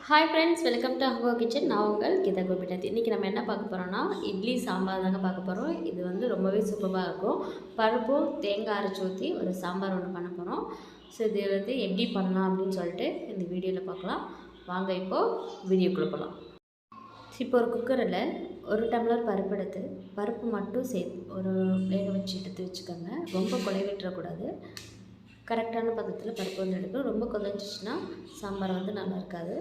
Hi friends, welcome to ஹங்கோ kitchen. நான் உங்கள் கீதா கோபிநாத். இன்றைக்கி நம்ம என்ன பார்க்க போகிறோம்னா இட்லி சாம்பார் தாங்க பார்க்க போகிறோம். இது வந்து ரொம்பவே சூப்பராக இருக்கும். பருப்பும் தேங்காய் அரைச்சி ஊற்றி ஒரு சாம்பார் ஒன்று பண்ண போகிறோம். ஸோ இது வந்து எப்படி பண்ணலாம் அப்படின்னு சொல்லிட்டு இந்த வீடியோவில் பார்க்கலாம். வாங்க இப்போது வீடியோக்குள்ளே போகலாம். இப்போ ஒரு குக்கரில் ஒரு டம்ளர் பருப்பு எடுத்து பருப்பு மட்டும் ஒரு வேக வச்சு எடுத்து வச்சுக்கோங்க. ரொம்ப கொலை விட்டுறக்கூடாது. கரெக்டான பதத்தில் பருப்பு வந்து எடுக்கணும். ரொம்ப கொதிச்சிச்சின்னா சாம்பார் வந்து நல்லா இருக்காது.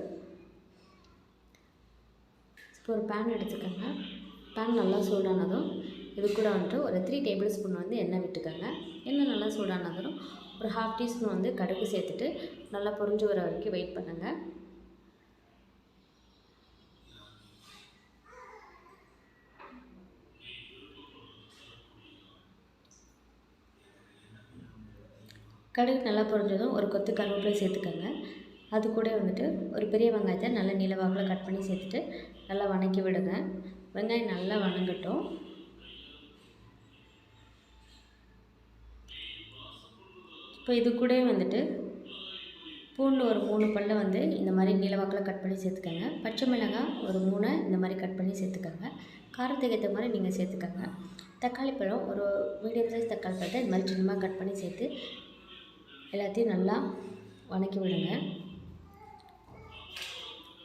இப்போ ஒரு பேன் எடுத்துக்கோங்க. பேன் நல்லா சூடானதும் இது கூட வந்துட்டு ஒரு 3 டேபிள் ஸ்பூன் வந்து எண்ணெய் விட்டுக்கோங்க. எண்ணெய் நல்லா சூடானதும் ஒரு 1/2 டீஸ்பூன் வந்து கடுகு சேர்த்துட்டு நல்லா பொரிஞ்சு வர வரைக்கும் வெயிட் பண்ணுங்கள். கடுகு நல்லா பொரிஞ்சதும் ஒரு கொத்து கருவேப்பிலை சேர்த்துக்கோங்க. அது கூட வந்துட்டு ஒரு பெரிய வெங்காயத்தை நல்லா நீளவாக்கில் கட் பண்ணி சேர்த்துட்டு நல்லா வதக்கி விடுங்க. வெங்காயம் நல்லா வதங்கட்டும். இப்போ இது கூட வந்துட்டு பூண்டு ஒரு 3 பல்லை வந்து இந்த மாதிரி நீளவாக்கில் கட் பண்ணி சேர்த்துக்கோங்க. பச்சை மிளகாய் ஒரு 3 இந்த மாதிரி கட் பண்ணி சேர்த்துக்கோங்க. காரத்துக்கு ஏற்ற மாதிரி நீங்கள் சேர்த்துக்கோங்க. தக்காளி பழம் ஒரு மீடியம் சைஸ் தக்காளி பழத்தை இந்த மாதிரி சின்னமாக கட் பண்ணி சேர்த்து எல்லாத்தையும் நல்லா வதக்கி விடுங்க.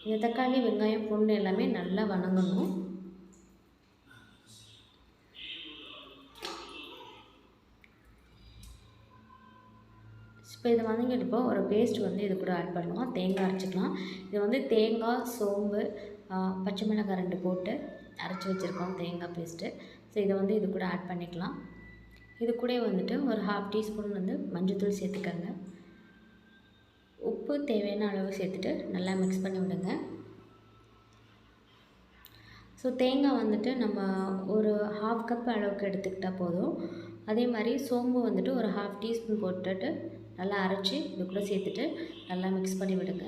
இந்த தக்காளி வெங்காயம் பூண்டு எல்லாமே நல்லா வதங்கணும். இப்போ இதை வதங்கிட்டு ஒரு பேஸ்ட் வந்து இது கூட ஆட் பண்ணுவோம். தேங்காய் அரைச்சிக்கலாம். இது வந்து தேங்காய், சோம்பு, பச்சை மிளகாய் 2 போட்டு அரைச்சி வச்சுருக்கோம் தேங்காய் பேஸ்ட்டு. ஸோ இதை வந்து இது கூட ஆட் பண்ணிக்கலாம். இது கூட வந்துட்டு ஒரு 1/2 டீஸ்பூன் வந்து மஞ்சள்தூள் சேர்த்துக்கோங்க. உப்பு தேவையான அளவு சேர்த்துட்டு நல்லா மிக்ஸ் பண்ணி விடுங்க. ஸோ தேங்காய் வந்துட்டு நம்ம ஒரு 1/2 கப் அளவுக்கு எடுத்துக்கிட்டால் போதும். அதே மாதிரி சோம்பு வந்துட்டு ஒரு 1/2 டீஸ்பூன் போட்டுட்டு நல்லா அரைச்சி இது கூட சேர்த்துட்டு நல்லா மிக்ஸ் பண்ணி விடுங்க.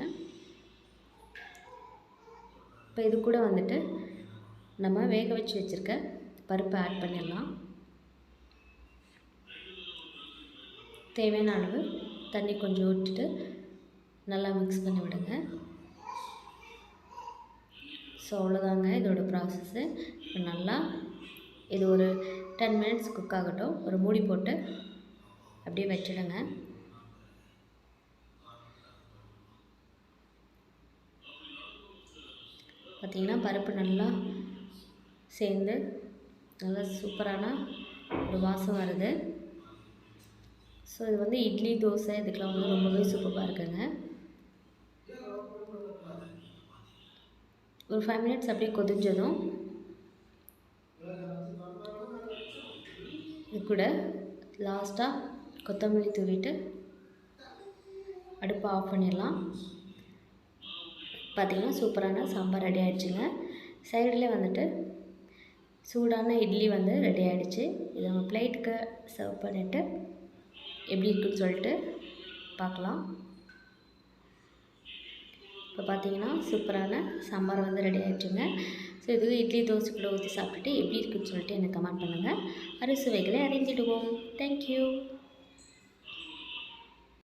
இப்போ இது கூட வந்துட்டு நம்ம வேக வச்சு வச்சுருக்க பருப்பை ஆட் பண்ணிடலாம். தேவையான அளவு தண்ணி கொஞ்சம் விட்டுட்டு நல்லா மிக்ஸ் பண்ணி விடுங்க. ஸோ அவ்வளோதாங்க இதோட ப்ராசஸ்ஸு. இப்போ நல்லா இது ஒரு 10 மினிட்ஸ் குக் ஆகட்டும். ஒரு மூடி போட்டு அப்படியே வச்சிடுங்க. பார்த்திங்கன்னா பருப்பு நல்லா சேர்ந்து நல்லா சூப்பரான ஒரு வாசம் வருது. ஸோ இது வந்து இட்லி, தோசை இதுக்கெலாம் வந்து ரொம்பவே சூப்பராக இருக்குங்க. ஒரு 5 மினிட்ஸ் அப்படியே கொதிஞ்சதும் இது கூட லாஸ்ட்டாக கொத்தமல்லி தூவிட்டு அடுப்பை ஆஃப் பண்ணிடலாம். பார்த்திங்கன்னா சூப்பரான சாம்பார் ரெடி ஆகிடுச்சுங்க. சைடில் வந்துட்டு சூடான இட்லி வந்து ரெடி ஆகிடுச்சு. இதை நம்ம பிளேட்டுக்கு சர்வ் பண்ணிவிட்டு எப்படி இருக்குன்னு சொல்லிட்டு பார்க்கலாம். இப்போ பார்த்திங்கன்னா சூப்பரான சாம்பார் வந்து ரெடி ஆகிடுச்சுங்க. ஸோ இது இட்லி, தோசைக்குள்ளே ஊற்றி சாப்பிட்டுட்டு எப்படி இருக்குன்னு சொல்லிட்டு எனக்கு கமெண்ட் பண்ணுங்கள். அறுசுவைகளை அறிஞ்சிடுவோம். தேங்க்யூ.